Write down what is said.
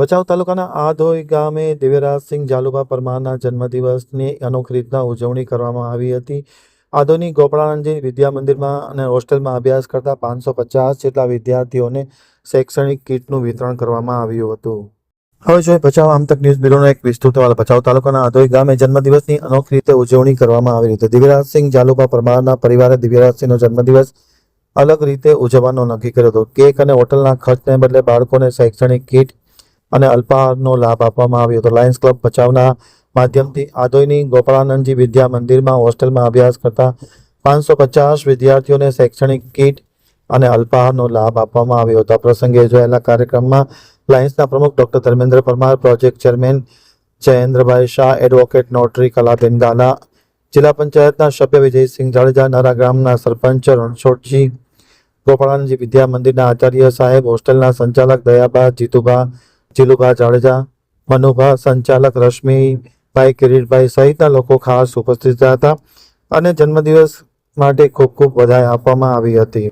ભચાઉ તાલુકાના આધોઈ ગામે દિવ્યરાજસિંહ જાલુભા પરમારના જન્મદિવસની અનોખી રીતના ઉજવણી કરવામાં આવી હતી. આધોઈની ગોપાળાનંદજી વિદ્યા મંદિરમાં અને હોસ્ટેલમાં અભ્યાસ કરતા 550 જેટલા વિદ્યાર્થીઓને શૈક્ષણિક કીટનું વિતરણ કરવામાં આવ્યું હતું. હવે જોઈએ ભચાઉ આમતક ન્યૂઝ બ્યુરોનો એક વિસ્તૃત અહેવાલ. ભચાઉ તાલુકાના આધોઈ ગામે જન્મદિવસની અનોખી રીતે ઉજવણી કરવામાં આવી હતી. દિવ્યરાજસિંહ જાલુભા પરમારના પરિવારે દિવ્યરાજસિંહનો જન્મદિવસ અલગ રીતે ઉજવવાનો નક્કી કર્યો હતો. કેક અને હોટલના ખર્ચને બદલે બાળકોને શૈક્ષણિક કીટ અને અલ્પાહારનો લાભ આપવામાં આવ્યો હતો. લાયન્સ ક્લબ ભચાઉના માધ્યમથી આધોઈની ગોપાળાનંદજી વિદ્યા મંદિરમાં હોસ્ટેલમાં અભ્યાસ કરતા 550 વિદ્યાર્થીઓને શૈક્ષણિક કીટ અને અલ્પાહારનો લાભ આપવામાં આવ્યો હતો. આ પ્રસંગે યોજાયેલા કાર્યક્રમમાં લાયન્સના પ્રમુખ doctor Dharmendra Parmar, project chairman Jayendrabhai Shah, advocate notary Kalaben Gala, જિલ્લા પંચાયતના સભ્ય વિજયસિંહ જાડેજા, નરા ગામના સરપંચ રણછોડજી, ગોપાળાનંદજી વિદ્યા મંદિરના આચાર્ય સાહેબ, હોસ્ટેલના સંચાલક દયાબા, જીતુભા, જીલુભા જાડેજા, મનુભા, સંચાલક રશ્મિભાઈ, કિરીટભાઈ સહિતના લોકો ખાસ ઉપસ્થિત હતા અને જન્મદિવસ માટે ખૂબ ખૂબ વધાઈ આપવામાં આવી હતી.